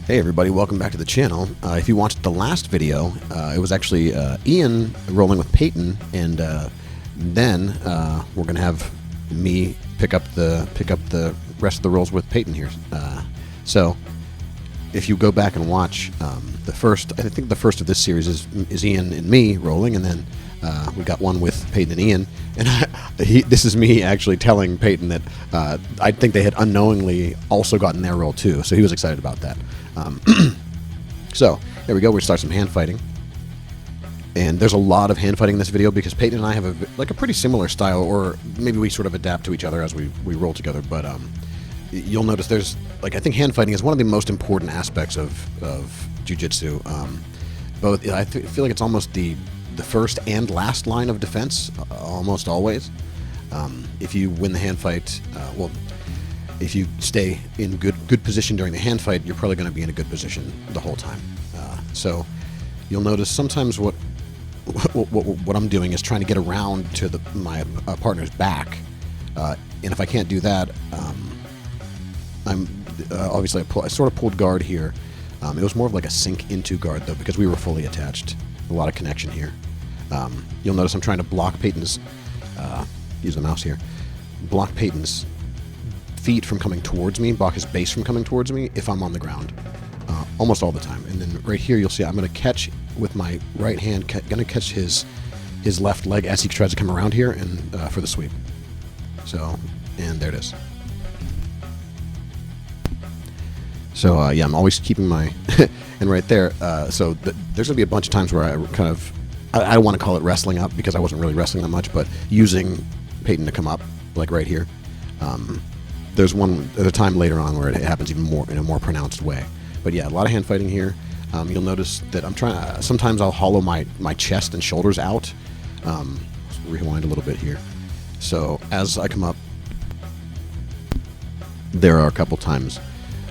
Hey everybody, welcome back to the channel. If you watched the last video, it was actually Ian rolling with Peyton, and then we're gonna have me pick up the rest of the rolls with Peyton here. So if you go back and watch the first, I think the first of this series is Ian and me rolling, and then we got one with Peyton and Ian, and this is me actually telling Peyton that I think they had unknowingly also gotten their roll too, so he was excited about that. So there we go. We start some hand fighting, and there's a lot of hand fighting in this video because Peyton and I have a pretty similar style, or maybe we sort of adapt to each other as we roll together. But you'll notice there's I think hand fighting is one of the most important aspects of jiu-jitsu. Both I feel like it's almost the first and last line of defense, almost always. If you win the hand fight, if you stay in good position during the hand fight, you're probably going to be in a good position the whole time. So you'll notice sometimes what I'm doing is trying to get around to my partner's back, and if I can't do that, I'm obviously I sort of pulled guard here. It was more of like a sink into guard though, because we were fully attached. A lot of connection here. You'll notice I'm trying to block Peyton's. Use the mouse here. Block Peyton's feet from coming towards me, block his base from coming towards me if I'm on the ground, almost all the time. And then right here you'll see I'm going to catch with my right hand, going to catch his left leg as he tries to come around here and for the sweep. So, and there it is. So yeah, I'm always keeping my and right there. So there's going to be a bunch of times where I kind of I don't want to call it wrestling up because I wasn't really wrestling that much, but using Peyton to come up like right here. There's a time later on where it happens even more in a more pronounced way. But yeah, a lot of hand fighting here. You'll notice that I'm trying. Sometimes I'll hollow my chest and shoulders out. Let's rewind a little bit here. So as I come up, there are a couple times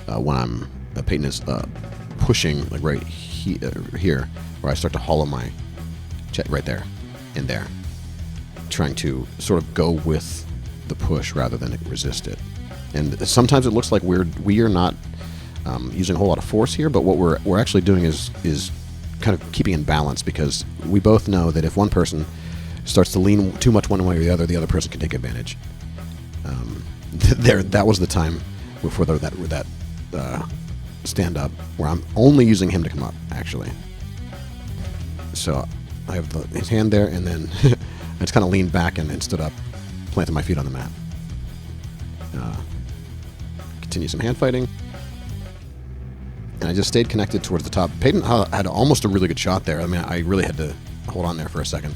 when Peyton is pushing like right here, where I start to hollow my chest right there and there, trying to sort of go with the push rather than resist it. And sometimes it looks like we are not using a whole lot of force here, but what we're actually doing is kind of keeping in balance, because we both know that if one person starts to lean too much one way or the other person can take advantage. That was the time before that stand up where I'm only using him to come up actually. So I have his hand there, and then I just kind of leaned back and stood up, planted my feet on the mat. Continue some hand fighting, and I just stayed connected towards the top. Peyton had almost a really good shot there. I mean, I really had to hold on there for a second.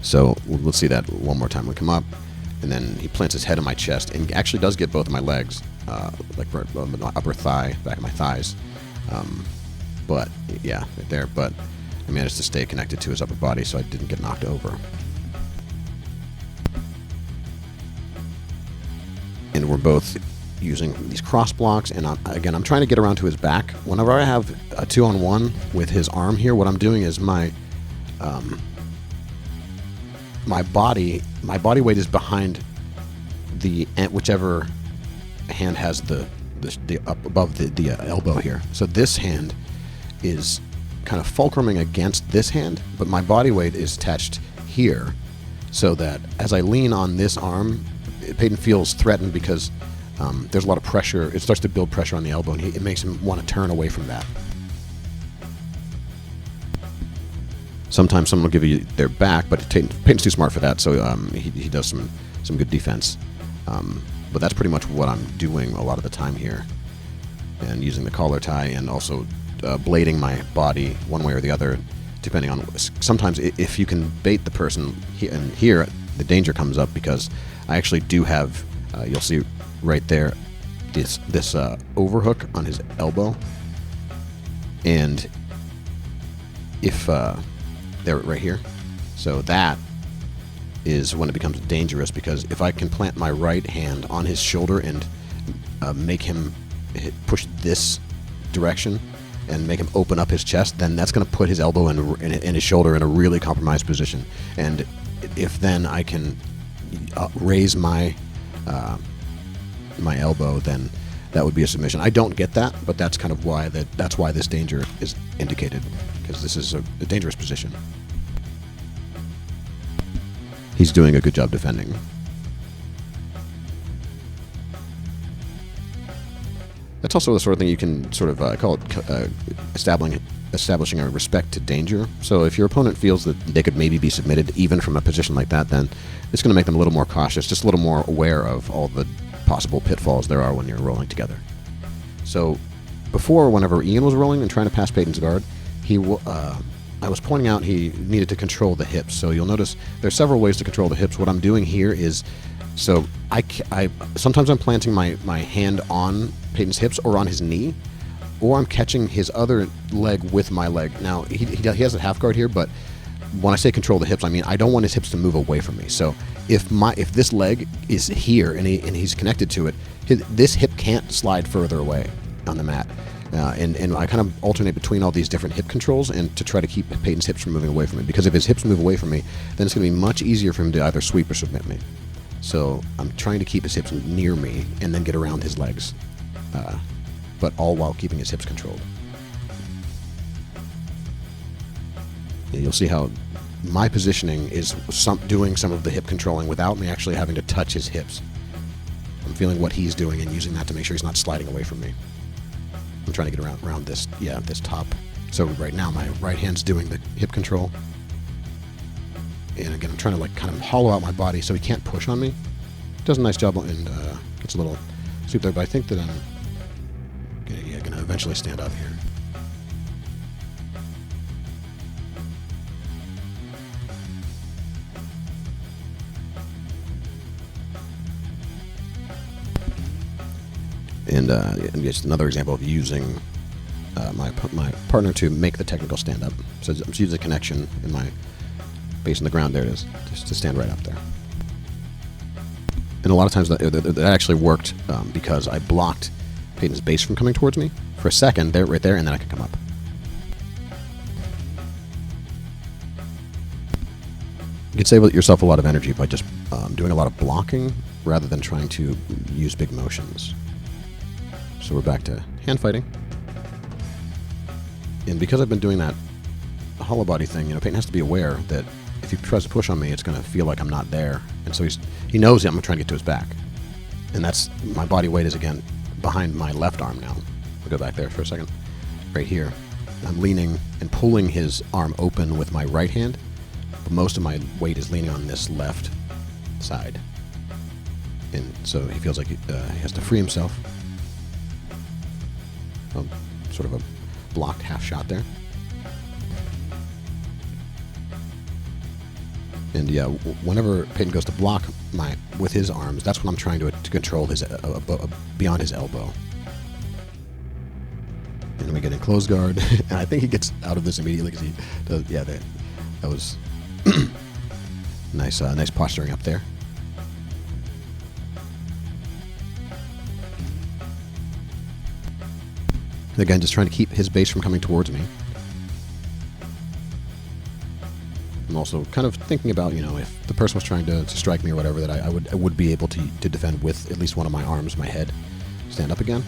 So let's see that one more time. We come up, and then he plants his head on my chest, and actually does get both of my legs, like right above my upper thigh, back of my thighs. But yeah, right there. But I managed to stay connected to his upper body, so I didn't get knocked over. And we're both using these cross blocks, and I'm trying to get around to his back. Whenever I have a 2-on-1 with his arm here, what I'm doing is my body weight is behind whichever hand has the up above the elbow here. So this hand is kind of fulcruming against this hand, but my body weight is attached here, so that as I lean on this arm, Peyton feels threatened because there's a lot of pressure. It starts to build pressure on the elbow, and it makes him want to turn away from that. Sometimes someone will give you their back, but Peyton's too smart for that, so he does some good defense. But that's pretty much what I'm doing a lot of the time here, and using the collar tie, and also blading my body one way or the other, depending on. Sometimes if you can bait the person, and here the danger comes up because I actually do have, you'll see right there, this overhook on his elbow, and if there right here, so that is when it becomes dangerous, because if I can plant my right hand on his shoulder and make him push this direction and make him open up his chest, then that's going to put his elbow and his shoulder in a really compromised position. And if then I can raise my my elbow, then that would be a submission. I don't get that, but that's kind of why that's why this danger is indicated, because this is a dangerous position. He's doing a good job defending. That's also the sort of thing you can sort of call it establishing a respect to danger. So if your opponent feels that they could maybe be submitted even from a position like that, then it's going to make them a little more cautious, just a little more aware of all the possible pitfalls there are when you're rolling together. So before, whenever Ian was rolling and trying to pass Peyton's guard, I was pointing out he needed to control the hips. So you'll notice there's several ways to control the hips. What I'm doing here is, so sometimes I'm planting my hand on Peyton's hips or on his knee, or I'm catching his other leg with my leg. Now, he has a half guard here, but when I say control the hips, I mean I don't want his hips to move away from me. So if this leg is here and he's connected to it, this hip can't slide further away on the mat. And I kind of alternate between all these different hip controls and to try to keep Peyton's hips from moving away from me. Because if his hips move away from me, then it's going to be much easier for him to either sweep or submit me. So I'm trying to keep his hips near me and then get around his legs, but all while keeping his hips controlled. And you'll see how my positioning is doing some of the hip controlling without me actually having to touch his hips. I'm feeling what he's doing and using that to make sure he's not sliding away from me. I'm trying to get around this top. So right now my right hand's doing the hip control. And again, I'm trying to kind of hollow out my body so he can't push on me. Does a nice job and gets a little sweep there, but I think that I'm going to eventually stand up here. And just another example of using my partner to make the technical stand up. So I'm just using a connection in my base on the ground. There it is, just to stand right up there. And a lot of times that actually worked because I blocked Peyton's base from coming towards me for a second, right there, and then I could come up. You could save yourself a lot of energy by just doing a lot of blocking rather than trying to use big motions. So we're back to hand fighting. And because I've been doing that hollow body thing, Peyton has to be aware that if he tries to push on me, it's going to feel like I'm not there. And so he knows I'm going to try to get to his back. And that's, my body weight is again behind my left arm now. I'll go back there for a second. Right here. I'm leaning and pulling his arm open with my right hand, but most of my weight is leaning on this left side. And so he feels like he has to free himself. Sort of a blocked half shot there. And yeah, whenever Peyton goes to block with his arms, that's when I'm trying to control his beyond his elbow. And we get in close guard, and I think he gets out of this immediately because he does. Yeah, that was nice posturing up there. Again, just trying to keep his base from coming towards me. I'm also kind of thinking about, if the person was trying to strike me or whatever, that I would be able to defend with at least one of my arms, my head, stand up again.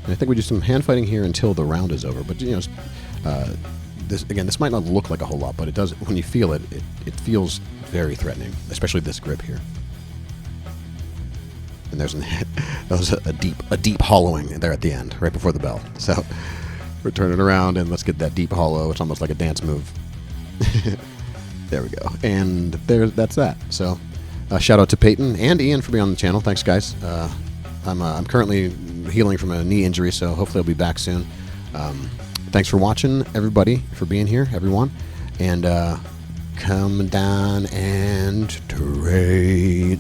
And I think we do some hand fighting here until the round is over. But this might not look like a whole lot, but it does. When you feel it, it feels very threatening, especially this grip here. And there's a deep hollowing there at the end, right before the bell. So we're turning around and let's get that deep hollow. It's almost like a dance move. There we go. And that's that. So shout out to Peyton and Ian for being on the channel. Thanks, guys. I'm currently healing from a knee injury, so hopefully I'll be back soon. Thanks for watching, everybody, for being here, everyone. And come down and trade.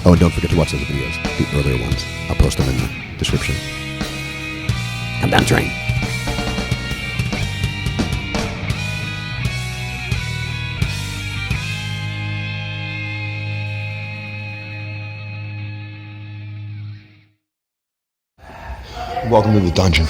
Oh, and don't forget to watch those videos, the earlier ones. I'll post them in the description. Come down, train. Welcome to the dungeon.